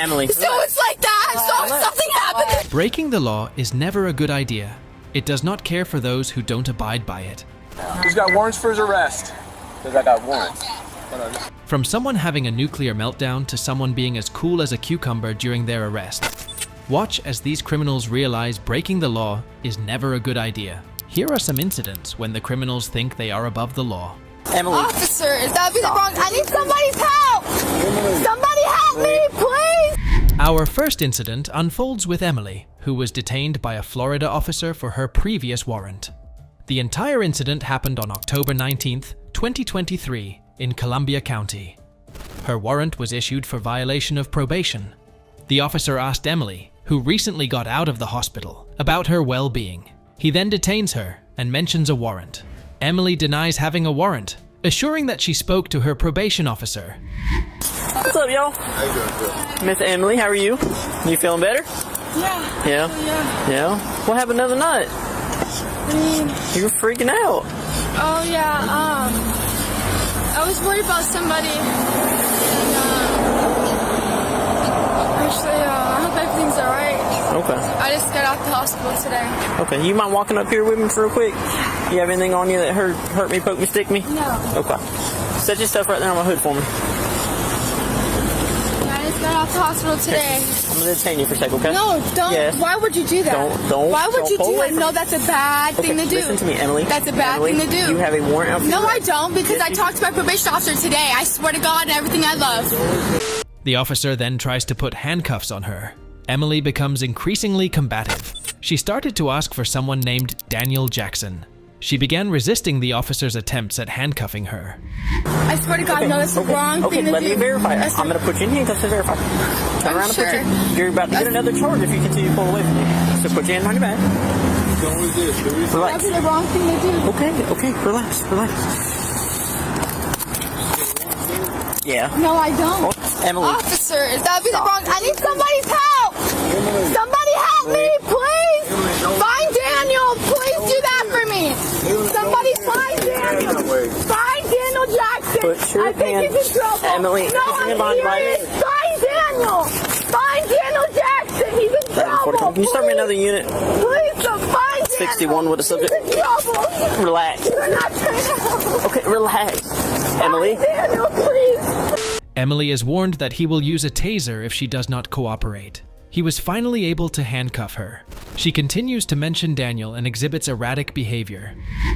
Emily. So it's like that. So something happened. Breaking the law is never a good idea. It does not care for those who don't abide by it. He's got warrants for his arrest. Because I got warrants. From someone having a nuclear meltdown to someone being as cool as a cucumber during their arrest. Watch as these criminals realize breaking the law is never a good idea. Here are some incidents when the criminals think they are above the law. Emily. Officer, that'd be the wrong. I need somebody's help. Somebody help me, please. Our first incident unfolds with Emily, who was detained by a Florida officer for her previous warrant. The entire incident happened on October 19th, 2023 in Columbia County. Her warrant was issued for violation of probation. The officer asked Emily, who recently got out of the hospital, about her well-being. He then detains her and mentions a warrant. Emily denies having a warrant, assuring that she spoke to her probation officer. What's up, y'all? How you doing, Miss Emily, how are you? You feeling better? Yeah. Yeah? What happened the other night? I mean, You were freaking out. oh yeah. I was worried about somebody. And actually, I hope everything's alright. Okay. I just got out the hospital today. Okay, you mind walking up here with me real quick? You have anything on you that hurt me, poke me, stick me? No. Okay. Set your stuff right there on my hood for me. I just got out the hospital today. I'm gonna detain you for a second, okay? No, don't. Yes. Why would you do that? Don't. Why would you pull do away that? from No, me. that's a bad thing to do. Listen to me, Emily. That's a bad Emily, thing to do. You have a warrant out for No, your I arrest. don't, because Yes, I you talked to my probation officer today. I swear to God and everything I love. The officer then tries to put handcuffs on her. Emily becomes increasingly combative. She started to ask for someone named Daniel Jackson. She began resisting the officer's attempts at handcuffing her. I swear to God, no, that's the wrong Okay, thing to let do. me verify it. That's I'm the- going to put you in handcuffs to verify. Turn around and sure. put you. You're about to get another charge if you continue to pull away from me. So put your hand on your back. That'd Relax. be the wrong thing to do. Okay. Relax. Yeah. No, I don't. Emily. Officer, that'd be the wrong. I need somebody's help. Somebody help me, please. Find Daniel. Please do that for me. Somebody find Daniel. Find Daniel Jackson. Put your I think hand- he's in trouble. Emily, no, put your hand behind your back. Find Daniel. Find Daniel Jackson. He's in trouble. Can you start me another unit? Please, find Daniel. 61 with a subject. He's in trouble. Relax. You're not trying to help. Okay, relax. Emily. Find Daniel, please. Emily is warned that he will use a taser if she does not cooperate. He was finally able to handcuff her. She continues to mention Daniel and exhibits erratic behavior.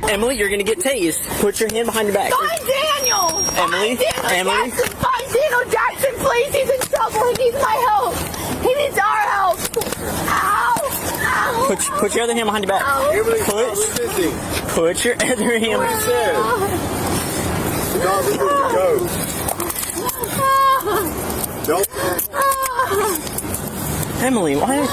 Emily, you're going to get tased. Put your hand behind your back. Find Daniel. Emily? Find Daniel Emily? Jackson. Find Daniel Jackson, please. He's in trouble. He needs my help. He needs our help. Ow. Put your other hand behind your back. Put your other hand. Emily, why?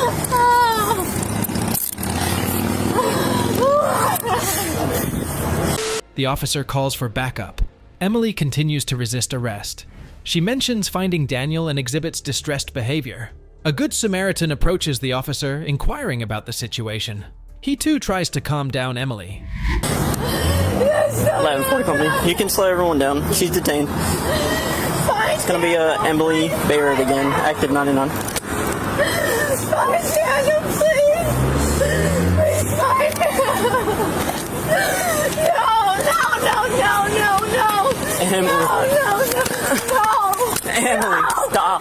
The officer calls for backup. Emily continues to resist arrest. She mentions finding Daniel and exhibits distressed behavior. A good Samaritan approaches the officer, inquiring about the situation. He too tries to calm down Emily. 11:40 company. You can slow everyone down. She's detained. It's gonna be Emily Barrett again, active 99. Find Daniel, please. Please find him. No. Emily. No. Emily, stop.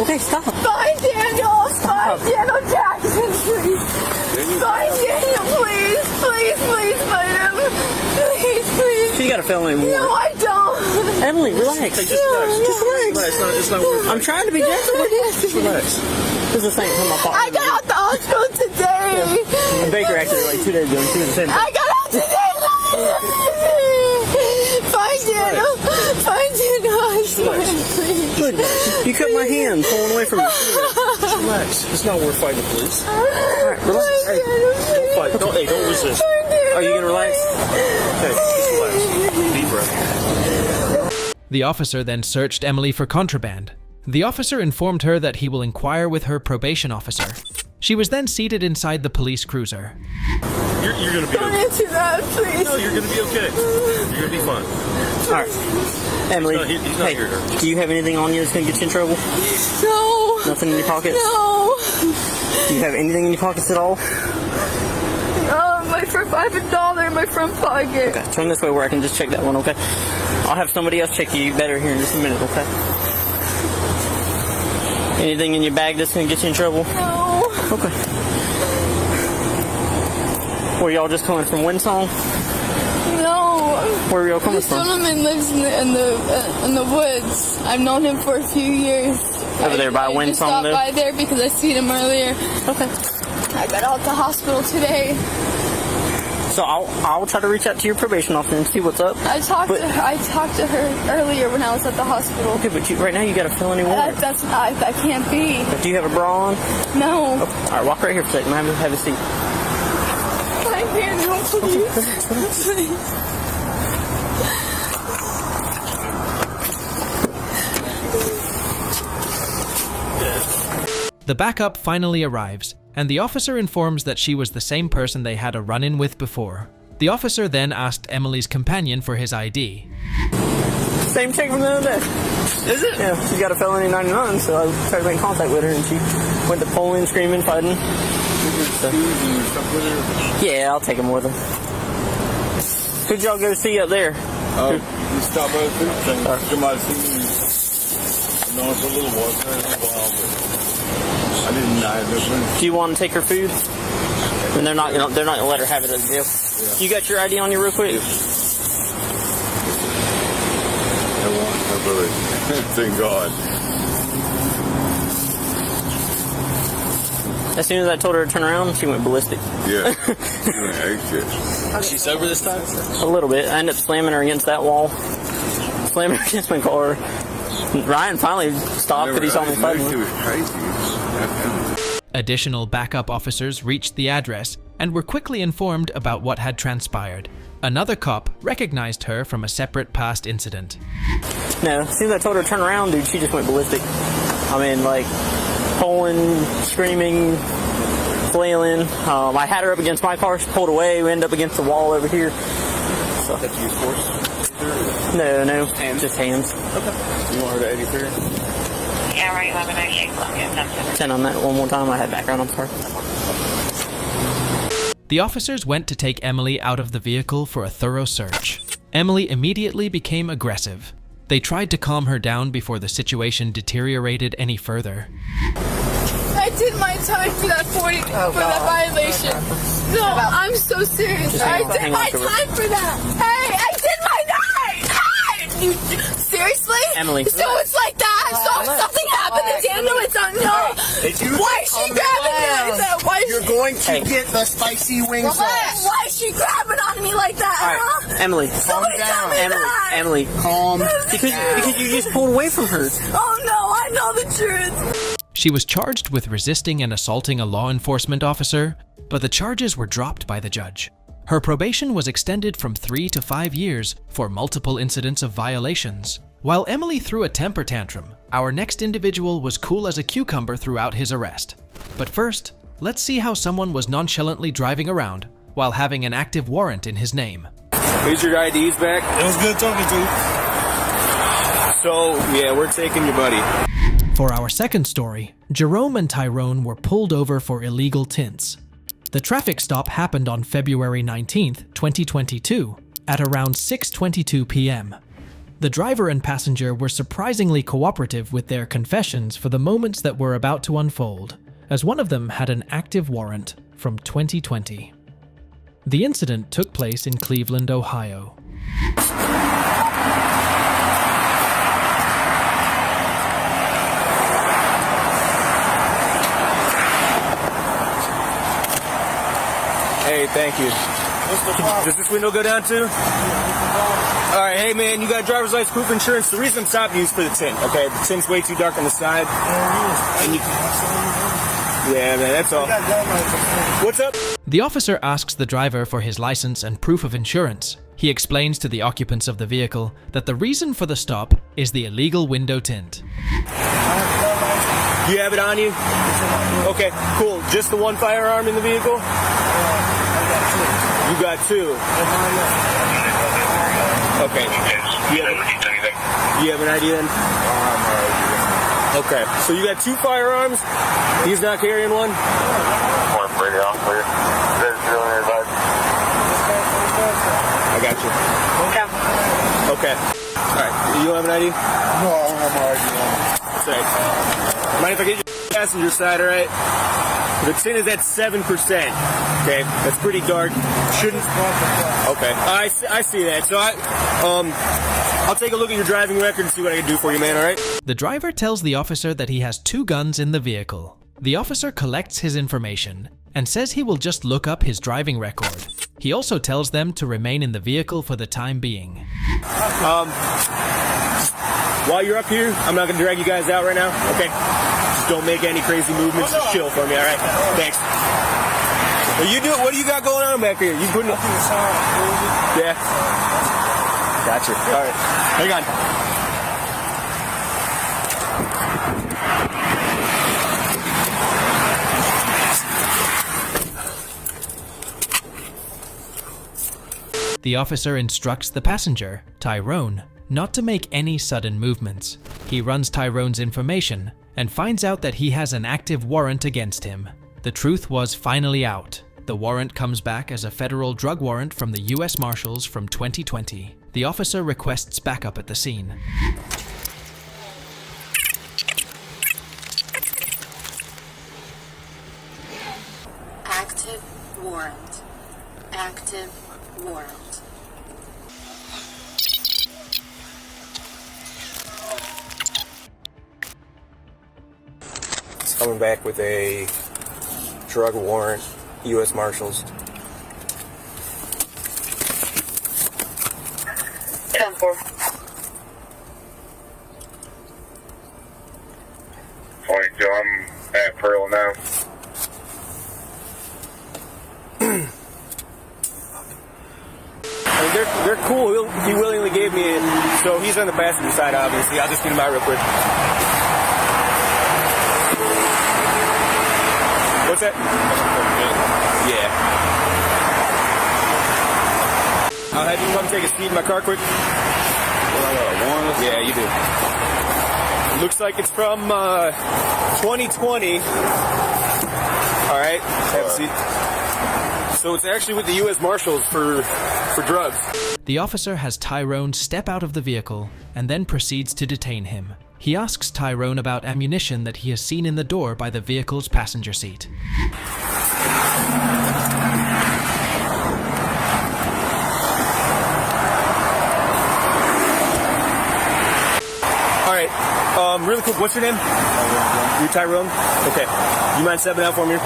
Okay, stop. Find Daniel. Find Daniel Jackson, please. Find Daniel, please. Please find him. Please. She got a felony warrant. No, I don't. Emily, relax. Just relax. It's not worth I'm trying to be gentle. it. Relax. This is the same from my I father. got out the hospital today. And Baker acted like 2 days ago. She was the same. I got out today. Find Daniel. I swear, please. You cut my hand, pulling away from me. Just relax. It's not worth fighting the police. Alright, relax. Hey, don't fight. Don't resist. Are you gonna relax? Okay, just relax. Deep breath. The officer then searched Emily for contraband. The officer informed her that he will inquire with her probation officer. She was then seated inside the police cruiser. You're gonna be Don't okay. answer that, please. No, you're gonna be okay. You're gonna be fine. Alright. Emily, He's not here. do you have anything on you that's gonna get you in trouble? No. Nothing in your pockets? No. Do you have anything in your pockets at all? I have $1 in my front pocket. Okay, turn this way where I can just check that one, okay? I'll have somebody else check you better here in just a minute, okay? Anything in your bag that's gonna get you in trouble? No. Okay. Were y'all just coming from Windsong? No. Where were y'all coming This from? gentleman lives in the woods. I've known him for a few years. Over there by I just Windsong, stopped though? by there because I seen him earlier. Okay. I got out the hospital today. So I'll try to reach out to your probation officer and see what's up. I talked to her earlier when I was at the hospital. Okay, but right now you got a felony warrant. That can't be. Do you have a bra on? No. All right, walk right here for a second. Have a seat. I can't help please. Please. The backup finally arrives, and the officer informs that she was the same person they had a run-in with before. The officer then asked Emily's companion for his ID. Same chick from the other day. Is it? Yeah, she got a felony 99, so I tried to make contact with her, and she went to Poland screaming, fighting. So, yeah, I'll take him with her. Who'd y'all go see up there? We stopped by the food thing. Somebody seen me. No, it's a little while. It's been a while, but I didn't know. Do you want to take her food? And they're not gonna let her have it at the jail. Yeah. You got your ID on you real quick? I believe. Thank God. As soon as I told her to turn around, she went ballistic. Yeah. She's sober this time? A little bit. I ended up slamming her against that wall. Slamming her against my car. Ryan finally stopped because he saw me fighting. She was crazy. Additional backup officers reached the address and were quickly informed about what had transpired. Another cop recognized her from a separate past incident. No, as soon as I told her to turn around, dude, she just went ballistic. I mean, like, pulling, screaming, flailing. I had her up against my car, she pulled away, we ended up against the wall over here. So. Did you use force? No, hands. Just hands. Okay. You want her to 83? Yeah, right, 1198 Columbia. 10 on that one more time, I had background, I'm sorry. The officers went to take Emily out of the vehicle for a thorough search. Emily immediately became aggressive. They tried to calm her down before the situation deteriorated any further. I did my time for that that violation. No, I'm so serious. I did my time for that. Hey, I did my time. Hey, seriously? Emily. So it's like that. So if something happened to Daniel, it's on no. Why is she grabbing me like that? Why is You're going to get the spicy wings sauce. Why is she grabbing on me like that? All right, Huh? Emily, Somebody tell me that. Emily, Calm because you just pulled away from her. Oh no, I know the truth. She was charged with resisting and assaulting a law enforcement officer, but the charges were dropped by the judge. Her probation was extended from 3 to 5 years for multiple incidents of violations. While Emily threw a temper tantrum, our next individual was cool as a cucumber throughout his arrest. But first, let's see how someone was nonchalantly driving around while having an active warrant in his name. Here's your IDs back. It was good talking to you. So, yeah, we're taking your buddy. For our second story, Jerome and Tyrone were pulled over for illegal tints. The traffic stop happened on February 19th, 2022, at around 6:22 p.m. The driver and passenger were surprisingly cooperative with their confessions for the moments that were about to unfold, as one of them had an active warrant from 2020. The incident took place in Cleveland, Ohio. Hey, thank you. Does this window go down too? All right, hey man, you got driver's license, proof of insurance. The reason I'm stopping you is for the tint. Okay, the tint's way too dark on the side. And you, yeah, man, that's all. What's up? The officer asks the driver for his license and proof of insurance. He explains to the occupants of the vehicle that the reason for the stop is the illegal window tint. You have it on you? Okay, cool. Just the one firearm in the vehicle? You got two. Okay. You have an ID then? Okay. So you got two firearms. He's not carrying one? I got you. Okay. All right. You don't have an ID? No, I don't have my ID on. Sorry. Mind if I get your passenger side, all right? The tint is at 7%. Okay, that's pretty dark. Shouldn't. Okay, I see that. So I'll take a look at your driving record and see what I can do for you, man. All right. The driver tells the officer that he has 2 guns in the vehicle. The officer collects his information and says he will just look up his driving record. He also tells them to remain in the vehicle for the time being. While you're up here, I'm not gonna drag you guys out right now. Okay. Just don't make any crazy movements. Just chill for me. All right. Thanks. Well, you do it. What do you got going on back here? You putting up? Yeah. Gotcha. All right. Hang on. The officer instructs the passenger, Tyrone, not to make any sudden movements. He runs Tyrone's information and finds out that he has an active warrant against him. The truth was finally out. The warrant comes back as a federal drug warrant from the US Marshals from 2020. The officer requests backup at the scene. Active warrant. Active warrant. Coming back with a drug warrant, U.S. Marshals. 10-4. Joe, I'm at Pearl now. I mean, they're cool. He willingly gave me it, so he's on the passenger side, obviously. I'll just get him out real quick. What's that? Yeah. I'll have you come take a seat in my car quick. Yeah, you do. Looks like it's from 2020. All right, have a seat. So it's actually with the U.S. Marshals for drugs. The officer has Tyrone step out of the vehicle and then proceeds to detain him. He asks Tyrone about ammunition that he has seen in the door by the vehicle's passenger seat. All right, really quick, what's your name? You're Tyrone? Okay. You mind stepping out for me?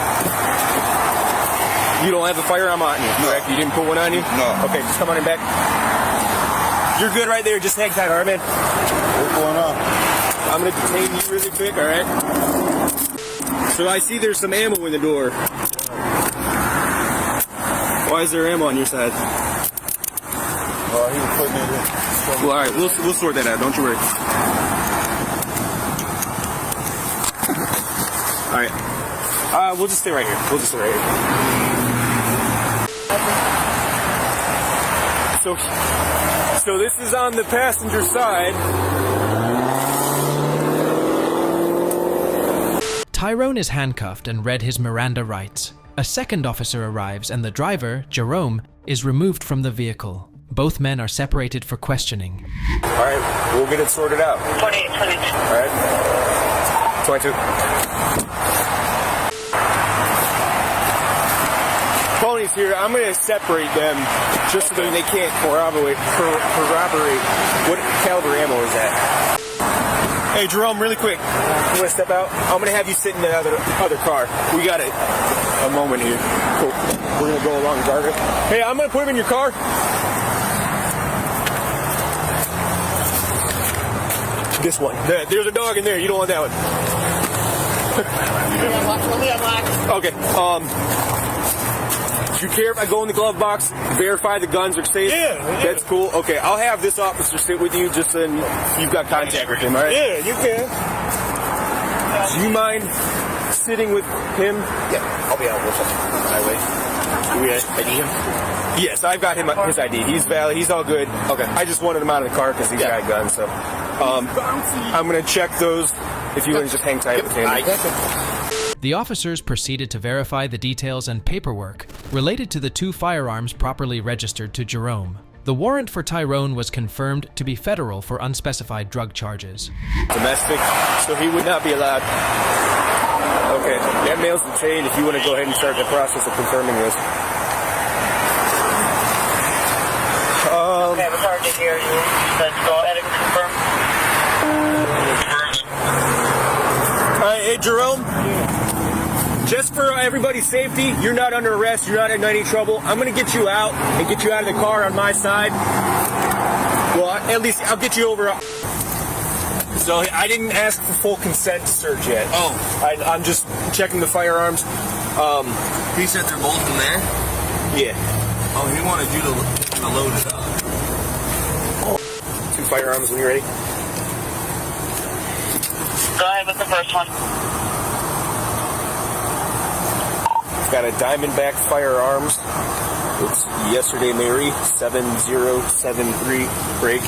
You don't have a firearm on you, correct? You didn't put one on you? No. Okay, just come on in back. You're good right there, just hang tight, all right, man? What's going on? I'm gonna detain you really quick, all right? So I see there's some ammo in the door. Why is there ammo on your side? He was putting it in. Well, all right, we'll sort that out. Don't you worry. All right. We'll just stay right here. So this is on the passenger side. Tyrone is handcuffed and read his Miranda rights. A second officer arrives and the driver, Jerome, is removed from the vehicle. Both men are separated for questioning. All right, we'll get it sorted out. 28, 22. All right. 22. Pony's here. I'm going to separate them just so they can't corroborate what caliber ammo is that. Hey, Jerome, really quick. You want to step out? I'm going to have you sit in the other car. We got a moment here. Cool. We're going to go along the guardrail. Hey, I'm going to put him in your car. This one. There's a dog in there. You don't want that one. Okay. Do you care if I go in the glove box, verify the guns are safe? Yeah. That's cool. Okay, I'll have this officer sit with you just so you've got contact with him, all right? Yeah, you can. Do you mind sitting with him? Yeah, I'll be out with him on the highway. Do we ID him? Yes, I've got him his ID. He's valid. He's all good. Okay. I just wanted him out of the car because he's got guns. So I'm going to check those. If you want to just hang tight with him. The officers proceeded to verify the details and paperwork related to the 2 firearms properly registered to Jerome. The warrant for Tyrone was confirmed to be federal for unspecified drug charges. Domestic, so he would not be allowed. Okay, that mail's detained. If you want to go ahead and start the process of confirming this. Okay, it's hard to hear you. Let's go ahead and confirm. All right, hey Jerome. Just for everybody's safety, you're not under arrest. You're not in any trouble. I'm going to get you out and get you out of the car on my side. Well, at least I'll get you over. So I didn't ask for full consent to search yet. Oh. I'm just checking the firearms. He said they're both in there? Yeah. Oh, he wanted you to load it up. 2 firearms when you're ready. Go ahead with the first one. Got a Diamondback Firearms. It's Yesterday Mary 7073 break.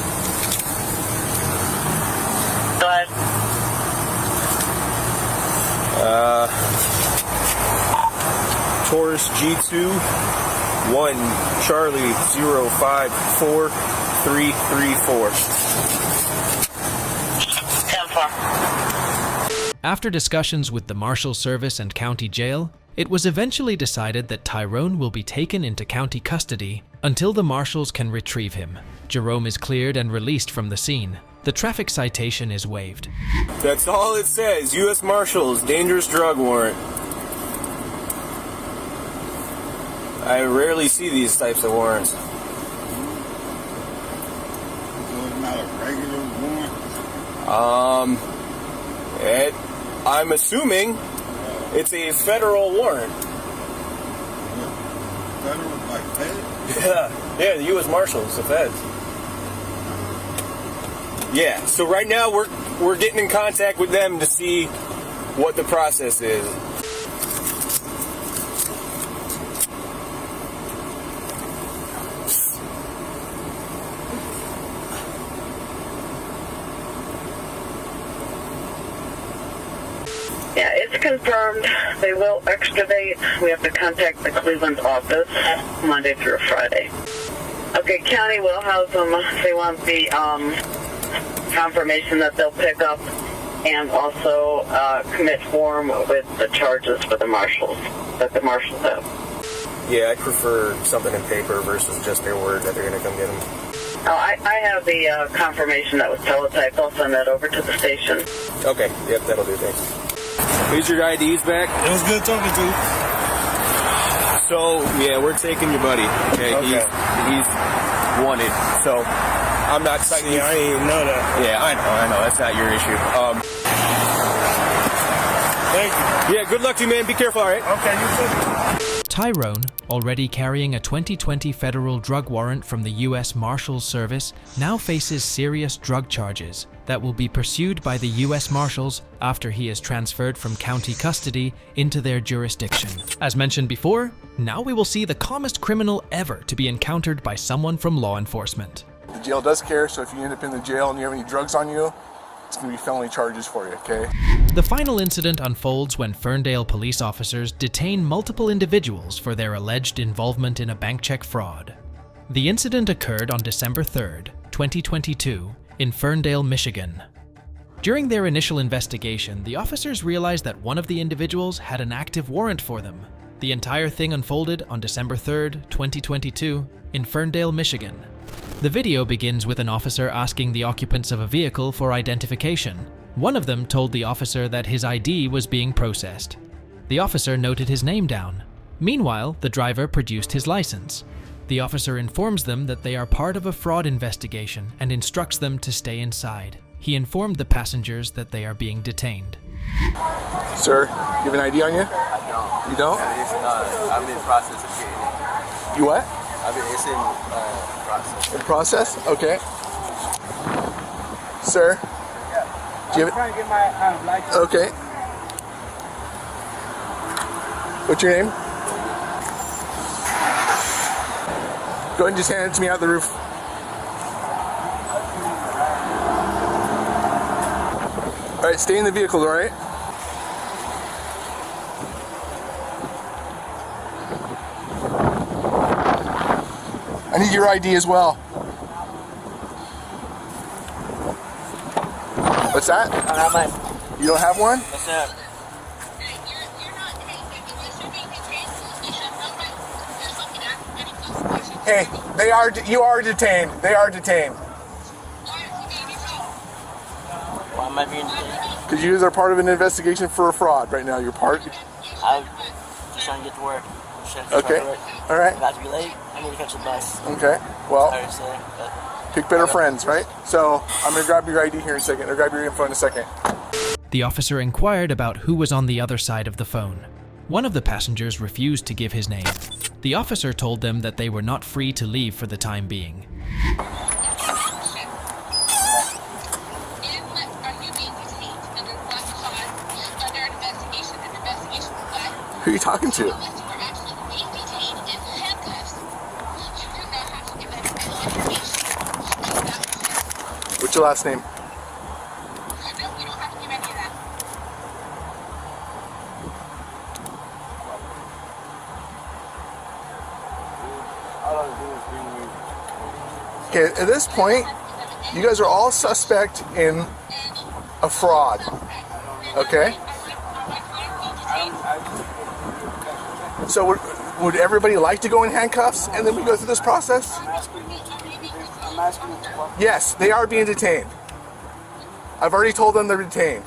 Go ahead. Taurus G2 1 Charlie 054334. 10-4. After discussions with the Marshal Service and County Jail, it was eventually decided that Tyrone will be taken into county custody until the marshals can retrieve him. Jerome is cleared and released from the scene. The traffic citation is waived. That's all it says. U.S. Marshals, dangerous drug warrant. I rarely see these types of warrants. So it's not a regular warrant? I'm assuming it's a federal warrant. Federal, like feds? Yeah, the U.S. Marshals, the feds. Yeah, so right now we're getting in contact with them to see what the process is. Yeah, it's confirmed. They will extradite. We have to contact the Cleveland office Monday through Friday. Okay, county will house them. They want the confirmation that they'll pick up and also commit form with the charges for the marshals, that the marshals have. Yeah, I prefer something in paper versus just their word that they're going to come get them. Oh, I have the confirmation that was teletyped. I'll send that over to the station. Okay, yep, that'll do, thanks. Here's your IDs back. It was good talking to you. So, yeah, we're taking your buddy. Okay, he's wanted. So, I'm not citing you. I didn't know that. Yeah, I know. That's not your issue. Thank you. Yeah, good luck to you, man. Be careful, all right? Okay, you too. Tyrone, already carrying a 2020 federal drug warrant from the U.S. Marshals Service, now faces serious drug charges that will be pursued by the U.S. Marshals after he is transferred from county custody into their jurisdiction. As mentioned before, now we will see the calmest criminal ever to be encountered by someone from law enforcement. The jail does care, so if you end up in the jail and you have any drugs on you, it's going to be felony charges for you, okay? The final incident unfolds when Ferndale police officers detain multiple individuals for their alleged involvement in a bank check fraud. The incident occurred on December 3rd, 2022, in Ferndale, Michigan. During their initial investigation, the officers realized that one of the individuals had an active warrant for them. The entire thing unfolded on December 3rd, 2022, in Ferndale, Michigan. The video begins with an officer asking the occupants of a vehicle for identification. One of them told the officer that his ID was being processed. The officer noted his name down. Meanwhile, the driver produced his license. The officer informs them that they are part of a fraud investigation and instructs them to stay inside. he informed the passengers that they are being detained. Sir, you have an ID on you? I don't. You don't? I'm in the process of getting it. You what? It's in process. In process? Okay. Sir? Do you have trying to get my license. Okay. What's your name? Go ahead and just hand it to me out the roof. All right, stay in the vehicle, all right? I need your ID as well. What's that? I don't have mine. You don't have one? What's that? Hey, you are detained. They are detained. Why am I being detained? Because you guys are part of an investigation for a fraud right now. You're part. I'm just trying to get to work. Okay. All right. I'm about to be late. I need to catch the bus. Okay. Well, Sorry to say, but pick better friends, right? So I'm going to grab your ID here in a second, or grab your info in a second. The officer inquired about who was on the other side of the phone. One of the passengers refused to give his name. The officer told them that they were not free to leave for the time being. Who are you talking to? What's your last name? Okay, at this point, you guys are all suspect in a fraud. Okay? So would everybody like to go in handcuffs and then we go through this process? Yes, they are being detained. I've already told them they're detained.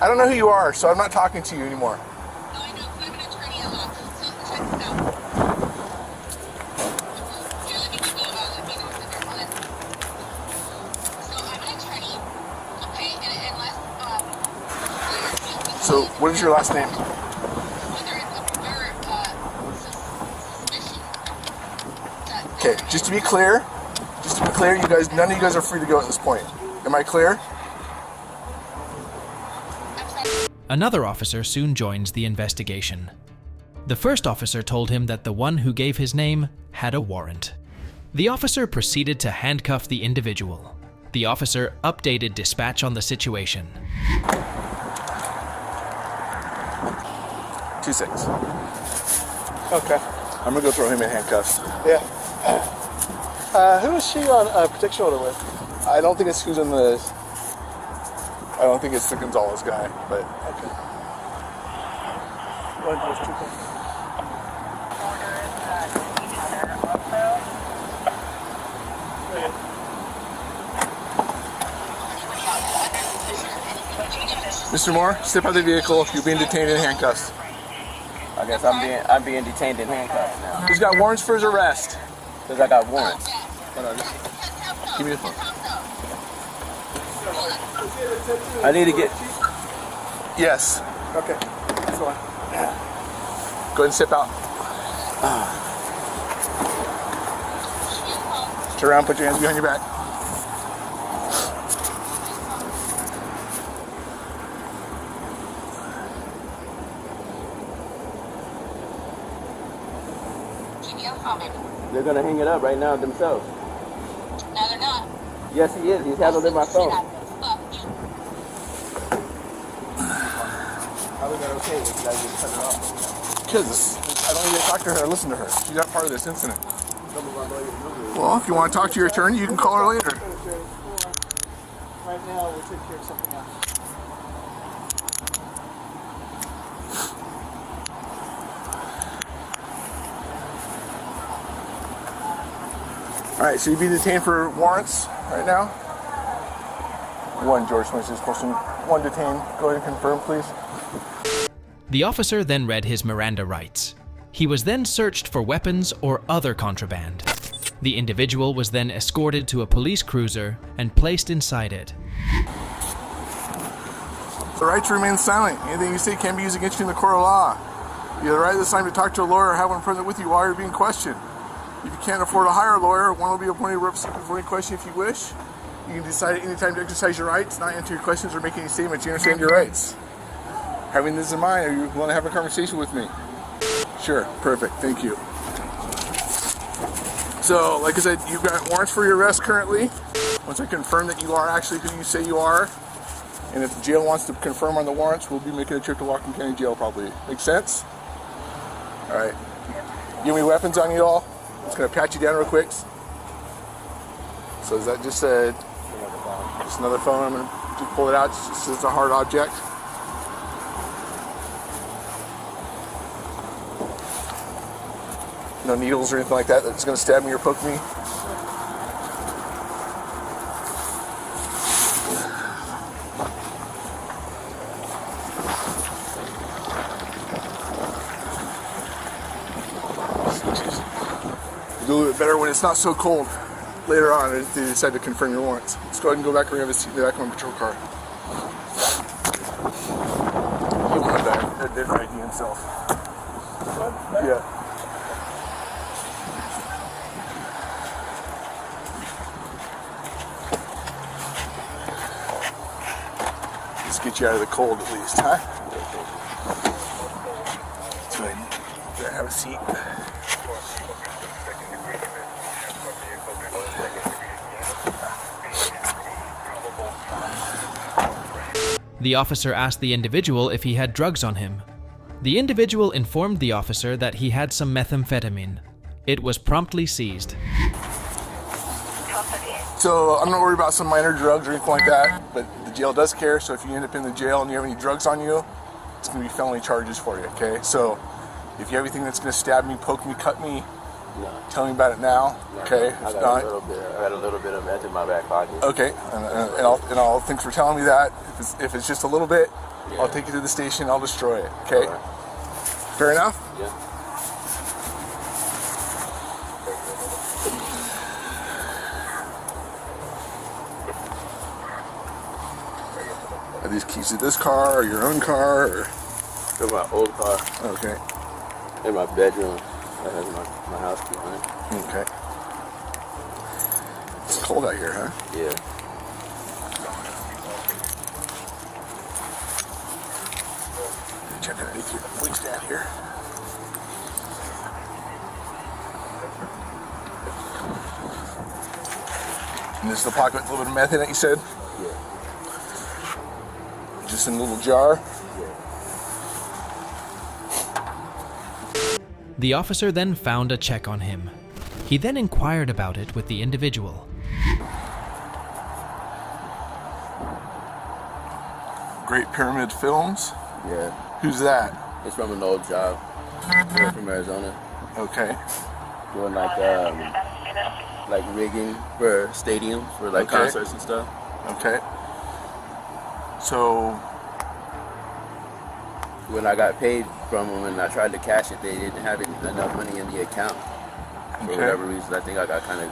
I don't know who you are, so I'm not talking to you anymore. So, what is your last name? Okay, just to be clear, you guys, none of you guys are free to go at this point. Am I clear? Another officer soon joins the investigation. The first officer told him that the one who gave his name had a warrant. The officer proceeded to handcuff the individual. The officer updated dispatch on the situation. 2-6. Okay. I'm gonna go throw him in handcuffs. Yeah. Who is she on protection order with? I don't think it's who's in the. I don't think it's the Gonzalez guy, but Okay. What was 2 Mr. Moore, step out of the vehicle. You're being detained in handcuffs. I guess I'm being detained in handcuffs now. He's got warrants for his arrest. Because I got warrants. Hold on, just give me the phone. I need to get. Yes. Okay. That's fine. Go ahead and step out. Turn around, put your hands behind your back. They're gonna hang it up right now themselves. No, they're not. Yes, he is. He's handling my phone. How is that okay? Because I just cut it off. Because I don't need to talk to her or listen to her. She's not part of this incident. Well, if you want to talk to your attorney, you can call her later. Right now, we'll take care of something else. All right, so you'll be detained for warrants right now. One, George, this question. One detained. Go ahead and confirm, please. The officer then read his Miranda rights. He was then searched for weapons or other contraband. The individual was then escorted to a police cruiser and placed inside it. The right to remain silent. Anything you say can be used against you in the court of law. You have the right at this time to talk to a lawyer or have one present with you while you're being questioned. If you can't afford to hire a lawyer, one will be appointed to represent you for any question if you wish. You can decide at any time to exercise your rights, not answer your questions or make any statements. You understand your rights. Having this in mind, are you willing to have a conversation with me? Sure, perfect, thank you. So, like I said, you've got warrants for your arrest currently. Once I confirm that you are actually who you say you are, and if the jail wants to confirm on the warrants, we'll be making a trip to Whatcom County Jail probably. Make sense? All right. You have any weapons on you all? I'm just gonna pat you down real quick. So is that just another phone? I'm gonna just pull it out. It's a hard object. No needles or anything like that that's gonna stab me or poke me. A little bit better when it's not so cold. Later on, if they decide to confirm your warrants. Let's go ahead and go back and have a seat in the back of my patrol car. He wanted that. Didn't ID himself. Yeah. Let's get you out of the cold at least, huh? Let's go ahead and have a seat. The officer asked the individual if he had drugs on him. The individual informed the officer that he had some methamphetamine. It was promptly seized. So I'm not worried about some minor drugs or anything like that, but the jail does care, so if you end up in the jail and you have any drugs on you, it's going to be felony charges for you, okay? So if you have anything that's going to stab me, poke me, cut me, tell me about it now, okay? I got a little bit of meth in my back pocket. Okay, and I'll thanks for telling me that. If it's just a little bit, I'll take you to the station, I'll destroy it, okay? Right. Fair enough? Yeah. Are these keys to this car or your own car? Or? They're my old car. Okay. In my bedroom. That has my house key on it. Okay. It's cold out here, huh? Yeah. Check underneath your waistband here. And this is the pocket with a little bit of meth in it, you said? Yeah. Just in a little jar? The officer then found a check on him. He then inquired about it with the individual. Great Pyramid Films? Yeah. Who's that? It's from an old job. We're from Arizona. Okay. Doing like rigging for stadiums, for like concerts and stuff. Okay. So when I got paid from them and I tried to cash it, they didn't have enough money in the account. For whatever reason, I think I got kind of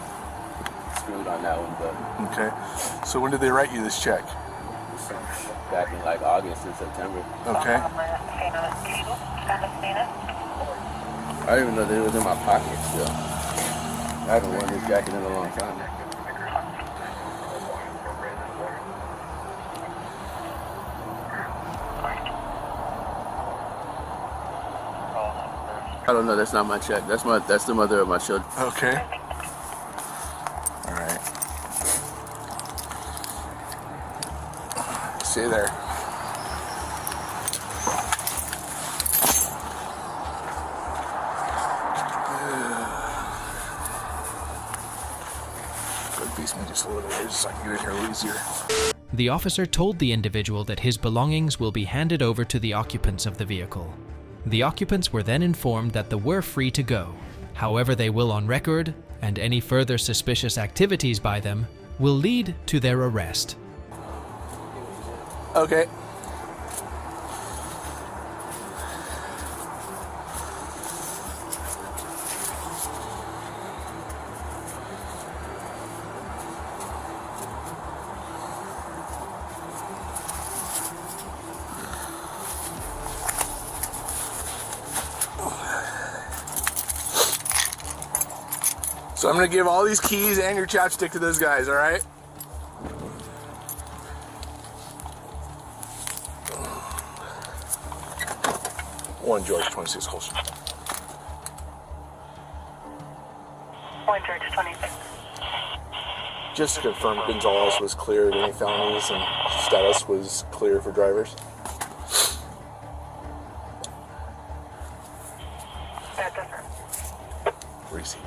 screwed on that one. But okay. So when did they write you this check? Back in like August and September. Okay. I didn't even know that it was in my pocket still. I haven't worn this jacket in a long time. I don't know, that's not my check. That's the mother of my children. Okay. All right. Stay there. Me just a little bit, so I can get in here a little easier. The officer told the individual that his belongings will be handed over to the occupants of the vehicle. The occupants were then informed that they were free to go. However, they will on record, and any further suspicious activities by them will lead to their arrest. Okay. So I'm gonna give all these keys and your chapstick to those guys, all right? One George 26 Holster. One George 26. Just to confirm, Gonzalez was cleared of any felonies and status was clear for drivers. That different. Receipt.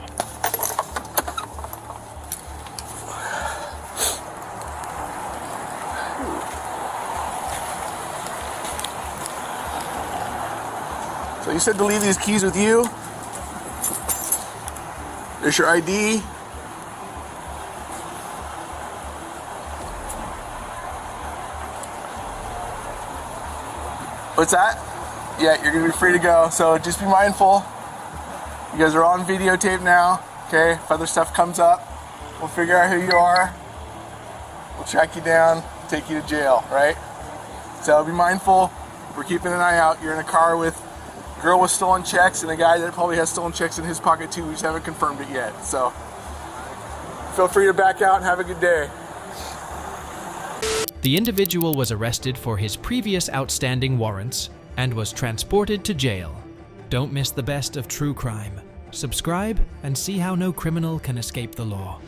So you said to leave these keys with you. There's your ID. What's that? Yeah, you're gonna be free to go. So just be mindful. You guys are on videotape now. Okay, if other stuff comes up, we'll figure out who you are. We'll track you down, take you to jail, right? So be mindful. We're keeping an eye out. You're in a car with a girl with stolen checks and a guy that probably has stolen checks in his pocket too. We just haven't confirmed it yet. So feel free to back out and have a good day. The individual was arrested for his previous outstanding warrants and was transported to jail. Don't miss the best of true crime. Subscribe and see how no criminal can escape the law.